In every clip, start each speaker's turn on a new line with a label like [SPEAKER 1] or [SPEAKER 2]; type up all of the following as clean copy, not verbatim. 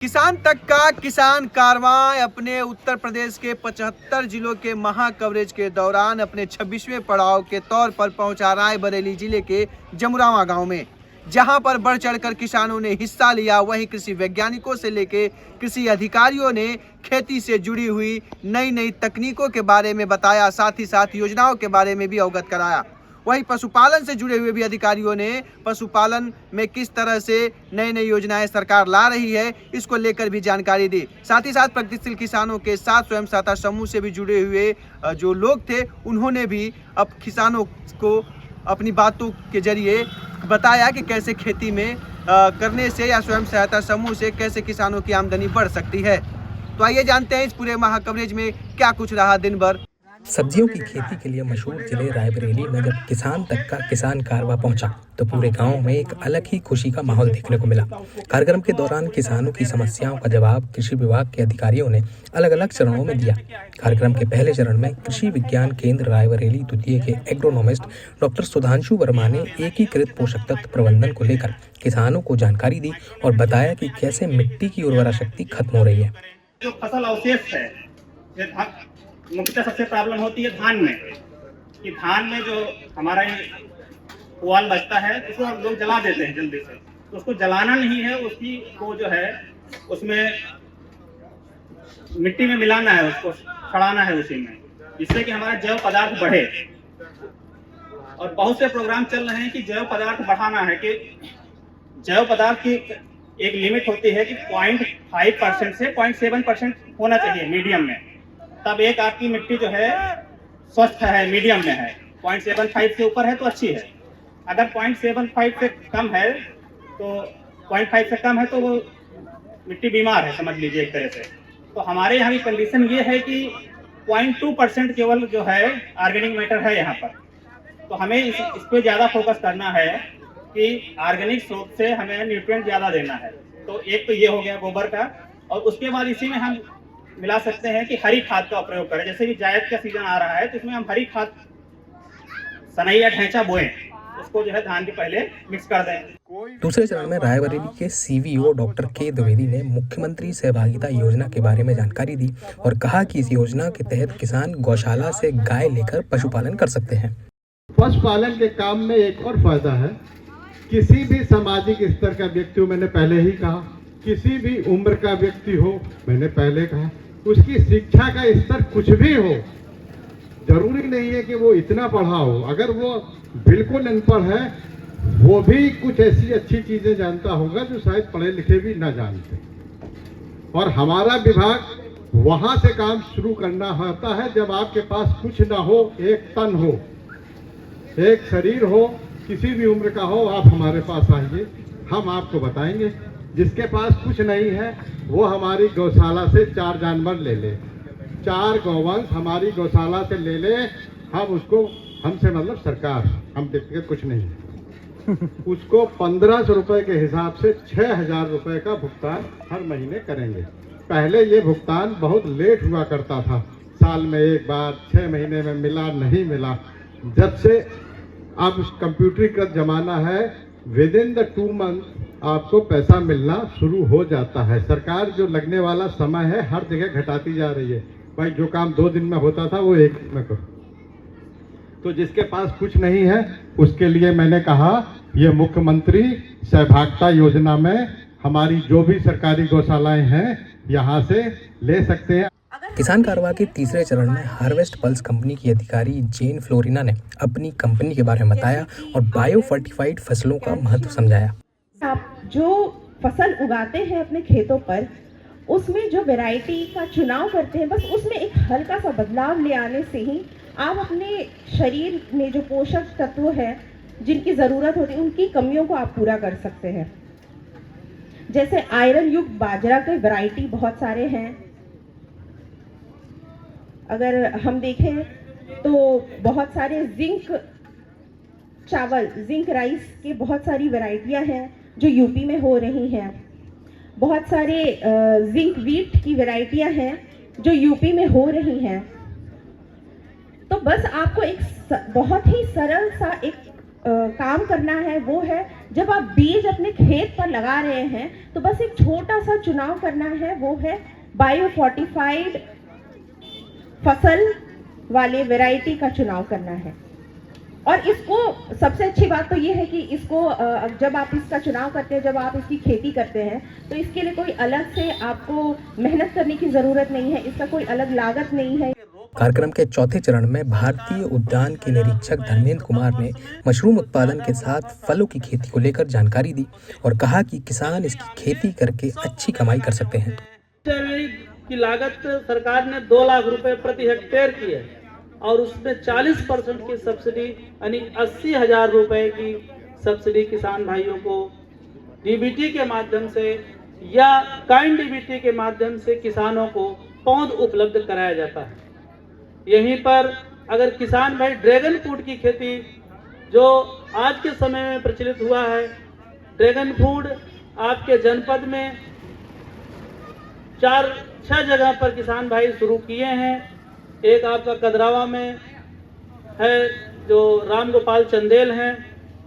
[SPEAKER 1] किसान तक का किसान कारवां अपने उत्तर प्रदेश के 75 जिलों के महा कवरेज के दौरान अपने 26वें पड़ाव के तौर पर पहुंचा रायबरेली जिले के जमुरावा गांव में, जहां पर बढ़ चढ़कर किसानों ने हिस्सा लिया। वहीं कृषि वैज्ञानिकों से लेकर कृषि अधिकारियों ने खेती से जुड़ी हुई नई नई तकनीकों के बारे में बताया, साथ ही साथ योजनाओं के बारे में भी अवगत कराया। वहीं पशुपालन से जुड़े हुए भी अधिकारियों ने पशुपालन में किस तरह से नई नई योजनाएं सरकार ला रही है, इसको लेकर भी जानकारी दी। साथ ही साथ प्रगतिशील किसानों के साथ स्वयं सहायता समूह से भी जुड़े हुए जो लोग थे, उन्होंने भी अब किसानों को अपनी बातों के जरिए बताया कि कैसे खेती में करने से या स्वयं सहायता समूह से कैसे किसानों की आमदनी बढ़ सकती है। तो आइए जानते हैं इस पूरे महा कवरेज में क्या कुछ रहा दिन भर।
[SPEAKER 2] सब्जियों की खेती के लिए मशहूर जिले रायबरेली में जब किसान तक का किसान कारवां पहुंचा तो पूरे गांव में एक अलग ही खुशी का माहौल देखने को मिला। कार्यक्रम के दौरान किसानों की समस्याओं का जवाब कृषि विभाग के अधिकारियों ने अलग अलग चरणों में दिया। कार्यक्रम के पहले चरण में कृषि विज्ञान केंद्र रायबरेली द्वितीय के एग्रोनॉमिस्ट डॉक्टर सुधांशु वर्मा ने एकीकृत पोषक तत्व प्रबंधन को लेकर किसानों को जानकारी दी और बताया कि कैसे मिट्टी की उर्वरा शक्ति खत्म हो रही है।
[SPEAKER 3] जो फसल अवशेष है, मुख्यतः सबसे प्रॉब्लम होती है धान में, कि धान में जो हमारा पुआल बचता है उसको हम लोग जला देते हैं जल्दी से। तो उसको जलाना नहीं है, उसकी को जो है उसमें मिट्टी में मिलाना है, उसको सड़ाना है उसी में, जिससे कि हमारा जैव पदार्थ बढ़े। और बहुत से प्रोग्राम चल रहे हैं कि जैव पदार्थ बढ़ाना है, कि जैव पदार्थ की एक लिमिट होती है कि 0.5% से 0.7% होना चाहिए मीडियम में, तब एक आपकी मिट्टी जो है स्वस्थ है, मीडियम में है। 0.75 से ऊपर है तो अच्छी है, अगर 0.75 से कम है तो 0.5 से कम है तो वो मिट्टी बीमार है, समझ लीजिए एक तरह से। तो हमारे यहाँ की कंडीशन ये है कि 0.2% केवल जो है ऑर्गेनिक मैटर है यहाँ पर। तो हमें इस पे ज़्यादा फोकस करना है कि ऑर्गेनिक स्रोत से हमें न्यूट्रिएंट ज़्यादा देना है। तो एक तो ये हो गया गोबर का, और उसके बाद इसी में हम मिला सकते हैं कि हरी खाद का प्रयोग करें। जैसे कि जायद का सीजन आ रहा है तो इसमें हम हरी खाद सनई या ढैंचा बोएं, उसको जो है धान के पहले मिक्स कर दें।
[SPEAKER 2] दूसरे चरण में रायबरेली के सीवीओ डॉक्टर के द्विवेदी ने मुख्यमंत्री सहभागिता योजना के बारे में जानकारी दी और कहा कि इस योजना के तहत किसान गौशाला से गाय लेकर पशुपालन कर सकते हैं।
[SPEAKER 4] पशुपालन के काम में एक और फायदा है, किसी भी सामाजिक स्तर का व्यक्ति हो, मैंने पहले ही कहा, किसी भी उम्र का व्यक्ति हो, मैंने पहले कहा, उसकी शिक्षा का स्तर कुछ भी हो, जरूरी नहीं है कि वो इतना पढ़ा हो। अगर वो बिल्कुल अनपढ़ है, वो भी कुछ ऐसी अच्छी चीजें जानता होगा जो शायद पढ़े लिखे भी ना जानते। और हमारा विभाग वहां से काम शुरू करना होता है जब आपके पास कुछ ना हो, एक तन हो, एक शरीर हो, किसी भी उम्र का हो, आप हमारे पास आइए, हम आपको बताएंगे। जिसके पास कुछ नहीं है वो हमारी गौशाला से 4 जानवर ले ले, 4 गौवंश हमारी गौशाला से ले ले, हम उसको, हमसे मतलब सरकार, हम व्यक्तिगत कुछ नहीं है, उसको 1500 रुपए के हिसाब से 6000 रुपए का भुगतान हर महीने करेंगे। पहले ये भुगतान बहुत लेट हुआ करता था, साल में एक बार, 6 महीने में मिला, नहीं मिला। जब से अब कंप्यूटरीकृत जमाना है, विद इन द 2 मंथ आपको पैसा मिलना शुरू हो जाता है। सरकार जो लगने वाला समय है हर जगह घटाती जा रही है। भाई जो काम 2 दिन में होता था वो 1 दिन में करो। तो जिसके पास कुछ नहीं है उसके लिए मैंने कहा, ये मुख्यमंत्री सहभागिता योजना में हमारी जो भी सरकारी गौशालाएं हैं यहाँ से ले सकते हैं।
[SPEAKER 2] किसान कारवां के तीसरे चरण में हार्वेस्ट पल्स कंपनी की अधिकारी जेन फ्लोरिना ने अपनी कंपनी के बारे में बताया और बायो फर्टिफाइड फसलों का महत्व समझाया।
[SPEAKER 5] आप जो फसल उगाते हैं अपने खेतों पर, उसमें जो वैरायटी का चुनाव करते हैं, बस उसमें एक हल्का सा बदलाव ले आने से ही आप अपने शरीर में जो पोषक तत्व है जिनकी ज़रूरत होती है, उनकी कमियों को आप पूरा कर सकते हैं। जैसे आयरन युक्त बाजरा के वैरायटी बहुत सारे हैं। अगर हम देखें तो बहुत सारे जिंक चावल, जिंक राइस के बहुत सारी वैरायटियां हैं जो यूपी में हो रही हैं। बहुत सारे जिंक वीट की वैरायटियां हैं जो यूपी में हो रही हैं। तो बस आपको एक बहुत ही सरल सा एक काम करना है वो है, जब आप बीज अपने खेत पर लगा रहे हैं तो बस एक छोटा सा चुनाव करना है, वो है बायो फोर्टिफाइड फसल वाले वैरायटी का चुनाव करना है। और इसको सबसे अच्छी बात तो ये है कि इसको जब आप इसका चुनाव करते हैं, जब आप इसकी खेती करते हैं, तो इसके लिए कोई अलग से आपको मेहनत करने की ज़रूरत नहीं है, इसका कोई अलग लागत नहीं है।
[SPEAKER 2] कार्यक्रम के चौथे चरण में भारतीय उद्यान के निरीक्षक धर्मेंद्र कुमार ने मशरूम उत्पादन के साथ फलों की खेती को लेकर जानकारी दी और कहा कि किसान इसकी खेती करके अच्छी कमाई कर सकते हैं।
[SPEAKER 6] की लागत सरकार ने 2 लाख रुपए प्रति हेक्टेयर की है और उसमें 40% की सब्सिडी यानी 80,000 रुपए की सब्सिडी किसान भाइयों को डीबीटी के माध्यम से या काइंड डीबीटी के माध्यम से किसानों को पौध उपलब्ध कराया जाता है। यहीं पर अगर किसान भाई ड्रैगन फ्रूट की खेती जो आज के समय में प्रचलित हुआ है, ड्रैगन फ्रूट आपके जनपद में 4-6 जगह पर किसान भाई शुरू किए हैं। एक आपका कदरावा में है जो राम गोपाल चंदेल हैं,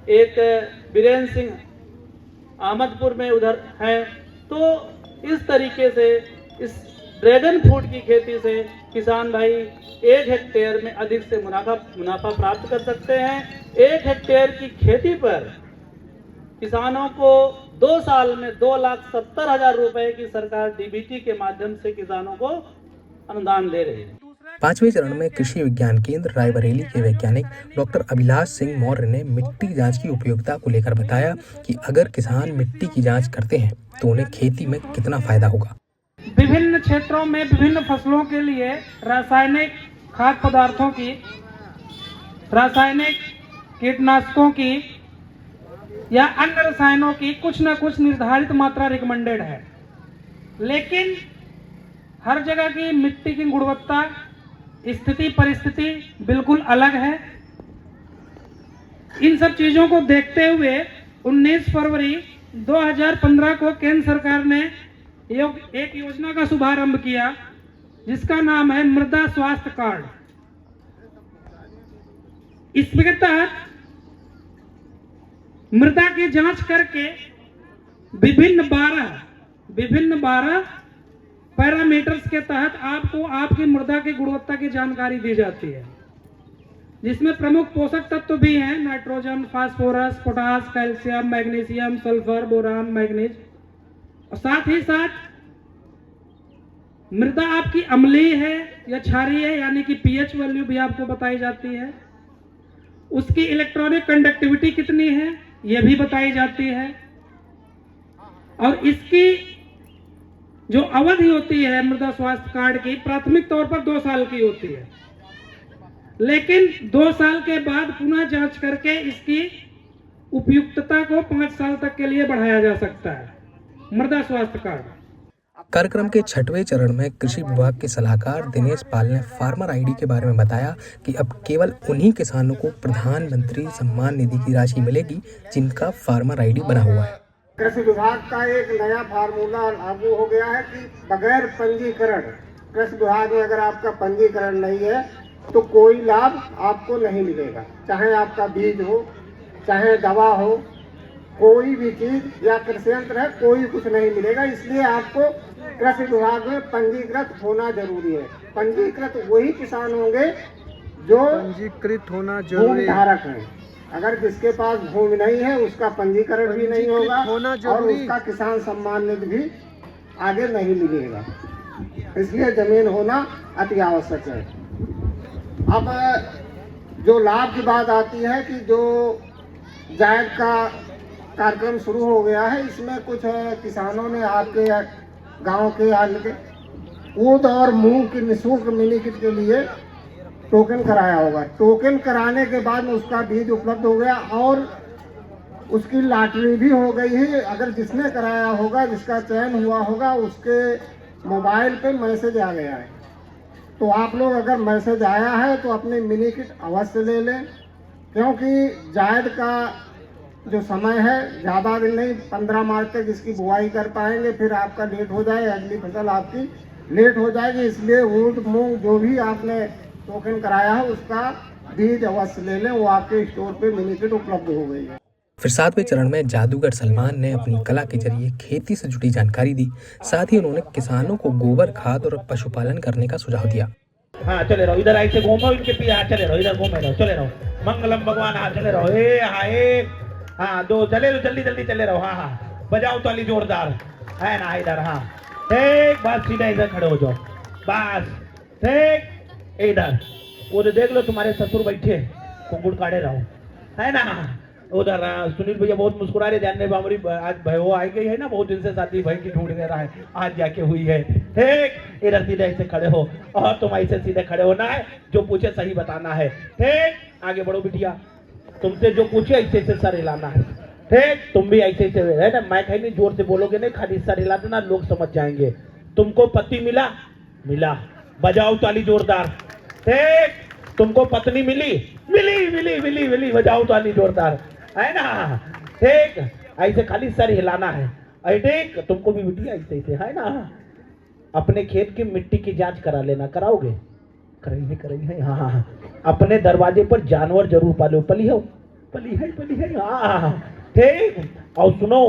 [SPEAKER 6] एक बीरेन्द्र सिंह अहमदपुर में उधर है। तो इस तरीके से इस ड्रैगन फ्रूट की खेती से किसान भाई 1 हेक्टेयर में अधिक से मुनाफा प्राप्त कर सकते हैं। 1 हेक्टेयर की खेती पर किसानों को 2 साल में 2,70,000 रुपए की सरकार डीबीटी के माध्यम से किसानों को अनुदान दे रही है।
[SPEAKER 2] 5वें चरण में कृषि विज्ञान केंद्र रायबरेली के वैज्ञानिक डॉक्टर अभिलाष सिंह मौर्य ने मिट्टी जांच की उपयोगिता को लेकर बताया कि अगर किसान मिट्टी की जांच करते हैं तो उन्हें खेती में कितना फायदा होगा।
[SPEAKER 6] विभिन्न क्षेत्रों में विभिन्न फसलों के लिए रासायनिक खाद्य पदार्थों की, रासायनिक कीटनाशकों की या अन्य रसायनों की कुछ न कुछ निर्धारित मात्रा रिकमेंडेड है, लेकिन हर जगह की मिट्टी की गुणवत्ता, स्थिति परिस्थिति बिल्कुल अलग है। इन सब चीजों को देखते हुए 19 फरवरी 2015 को केंद्र सरकार ने एक योजना का शुभारंभ किया जिसका नाम है मृदा स्वास्थ्य कार्ड। इसके तहत मृदा की जांच करके विभिन्न 12 पैरामीटर्स के तहत आपको आपकी मृदा की गुणवत्ता की जानकारी दी जाती है, जिसमें प्रमुख पोषक तत्व भी हैं nitrogen, phosphorus, potash, calcium, magnesium, sulphur, boron, manganese, और साथ ही साथ मृदा आपकी अम्लीय है या क्षारीय है यानी कि पीएच वैल्यू भी आपको बताई जाती है। उसकी इलेक्ट्रॉनिक कंडक्टिविटी कितनी है यह भी बताई जाती है, और इसकी जो अवधि होती है मृदा स्वास्थ्य कार्ड की प्राथमिक तौर पर 2 साल की होती है, लेकिन 2 साल के बाद पुनः जांच करके इसकी उपयुक्तता को 5 साल तक के लिए बढ़ाया जा सकता है। मृदा स्वास्थ्य कार्ड।
[SPEAKER 2] कार्यक्रम के 6वें चरण में कृषि विभाग के सलाहकार दिनेश पाल ने फार्मर आईडी के बारे में बताया कि अब केवल उन्हीं किसानों को प्रधानमंत्री सम्मान निधि की राशि मिलेगी जिनका फार्मर आईडी बना हुआ है।
[SPEAKER 7] कृषि विभाग का एक नया फार्मूला लागू हो गया है कि बगैर पंजीकरण, कृषि विभाग में अगर आपका पंजीकरण नहीं है तो कोई लाभ आपको नहीं मिलेगा, चाहे आपका बीज हो, चाहे दवा हो, कोई भी चीज या कृषि यंत्र है, कोई कुछ नहीं मिलेगा। इसलिए आपको कृषि विभाग में पंजीकृत होना जरूरी है। पंजीकृत वही किसान होंगे जो
[SPEAKER 1] पंजीकृत होना जरूरी,
[SPEAKER 7] भूमि धारक हैं। अगर जिसके पास भूमि नहीं है उसका पंजीकरण भी नहीं होगा और उसका किसान सम्मान निधि भी आगे नहीं मिलेगा। इसलिए जमीन होना अति आवश्यक है। अब जो लाभ की बात आती है कि जो जायद का कार्यक्रम शुरू हो गया है, इसमें कुछ किसानों ने आपके गांव के हल्के ऊद और मूंग की निःशुल्क मिनी किट के लिए टोकन कराया होगा। टोकन कराने के बाद में उसका बीज उपलब्ध हो गया और उसकी लॉटरी भी हो गई है। अगर जिसने कराया होगा, जिसका चयन हुआ होगा, उसके मोबाइल पे मैसेज आ गया है। तो आप लोग अगर मैसेज आया है तो अपनी मिनी किट अवश्य ले लें, क्योंकि जायद का जो समय है ज़्यादा दिन नहीं, 15 मार्च तक इसकी बुआई कर पाएंगे, फिर आपका लेट हो जाए, अगली फसल आपकी लेट हो जाएगी। इसलिए ऊद मूंग जो भी आपने टोकन कराया है उसका बीज अवश्य ले लें, वो आपके स्टोर पे मिनी किट उपलब्ध हो गई है।
[SPEAKER 2] फिर 7वें चरण में जादूगर सलमान ने अपनी कला के जरिए खेती से जुड़ी जानकारी दी। साथ ही उन्होंने किसानों को गोबर खाद और पशुपालन करने का सुझाव दिया।
[SPEAKER 6] हाँ चले रहो, इधर ऐसे घूमो, इनके पीछे हाँ चले रहो, इधर घूमे रहो, चले रहो, मंगलम भगवान, हाँ चले रहो, एक हाँ दो, चले रहो, जल्दी जल्दी चले रहो, हाँ हाँ बजाओ ताली जोरदार, है ना, इधर हाँ ठीक, बस सीधा इधर खड़े हो जाओ, बस ठीक, इधर वो देख लो तुम्हारे ससुर बैठे कुंकुड़ काटे रहो, है ना, उधर सुनील भैया बहुत मुस्कुरा रहे, जानने हमारी आज भयो आई गई है ना, बहुत दिन से शादी भाई की ढूंढ रहा है, आज जाके हुई है, ठीक, इधर सीधे ऐसे खड़े हो, और तुम ऐसे सीधे खड़े होना है, जो पूछे सही बताना है, ठीक, आगे बढ़ो बिटिया, तुमसे जो पूछे ऐसे ऐसे सर हिलाना है, ठीक, तुम भी ऐसे ऐसे है ना, मैं कहीं नहीं जोर से बोलोगे नहीं, खाली सर हिला देना, लोग समझ जाएंगे। तुमको पति मिला, मिला, बजाओ ताली जोरदार, ठीक, तुमको पत्नी मिली, मिली मिली मिली मिली, बजाओ ताली जोरदार, है ना, ठीक, ऐसे खाली सर हिलाना है, ठीक, तुमको भी बिटिया ऐसे ऐसे, है ना, अपने खेत की मिट्टी की जांच करा लेना, कराओगे, करेंगे, हाँ हाँ, अपने दरवाजे पर जानवर जरूर पालो, पली है, हाँ ठीक, और सुनो,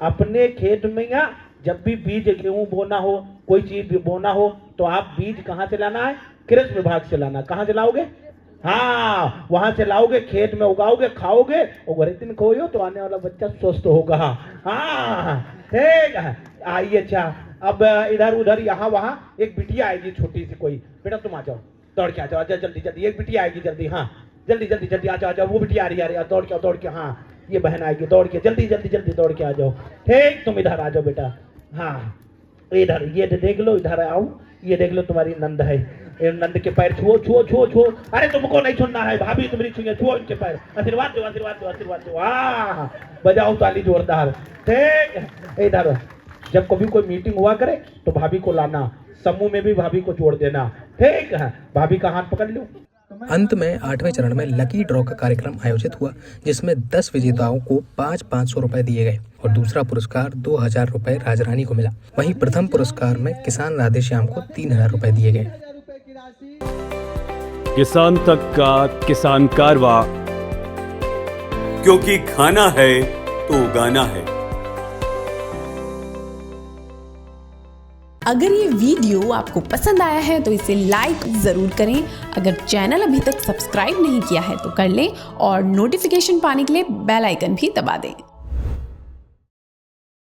[SPEAKER 6] अपने खेत में या जब भी बीज गेहूं बोना हो, कोई चीज भी बोना हो, तो आप बीज कहाँ से लाना है, कृषि विभाग से लाना, कहाँ से लाओगे, हाँ वहां से लाओगे, खेत में उगाओगे, खाओगे, और दिन खोयो तो आने वाला बच्चा स्वस्थ होगा, हाँ ठीक है, आइए, अच्छा, अब इधर उधर यहाँ वहाँ एक बिटिया आएगी छोटी सी कोई, बेटा तुम आ जाओ, दौड़ के आ जाओ, जल्दी जल्दी, एक बिटिया आएगी जल्दी, हाँ जल्दी जल्दी जल्दी आ जाओ, वो बिटिया आ रही है, दौड़ के, हाँ ये बहन आएगी, दौड़ के जल्दी जल्दी जल्दी दौड़ के आ जाओ, ठीक, तुम इधर आ जाओ बेटा, हाँ इधर ये देख लो, इधर आओ, ये देख लो तुम्हारी नंद है, नंद के पैर छुओ छुओ छुओ छुओ, अरे तुमको नहीं छूना है, भाभी तुम्हारी छुए, छुओ इनके पैर, आशीर्वाद दो आशीर्वाद दो आशीर्वाद दो, हाँ बजाओ ताली जोरदार, ठीक, इधर जब कभी कोई मीटिंग हुआ करे तो भाभी को लाना, समूह में भी भाभी को जोड़ देना, ठीक है, भाभी का हाथ पकड़ लो।
[SPEAKER 2] अंत में 8वें चरण में लकी ड्रॉ का कार्यक्रम आयोजित हुआ, जिसमें 10 विजेताओं को 500 रुपए दिए गए और दूसरा पुरस्कार 2000 रुपए राजरानी को मिला। वहीं प्रथम पुरस्कार में किसान राधेश्याम को 3000 रुपए दिए गए।
[SPEAKER 8] किसान तक का किसान कारवा, क्योंकि खाना है तो उगाना है।
[SPEAKER 9] अगर ये वीडियो आपको पसंद आया है तो इसे लाइक ज़रूर करें। अगर चैनल अभी तक सब्सक्राइब नहीं किया है तो कर लें और नोटिफिकेशन पाने के लिए बेल आइकन भी दबा दें।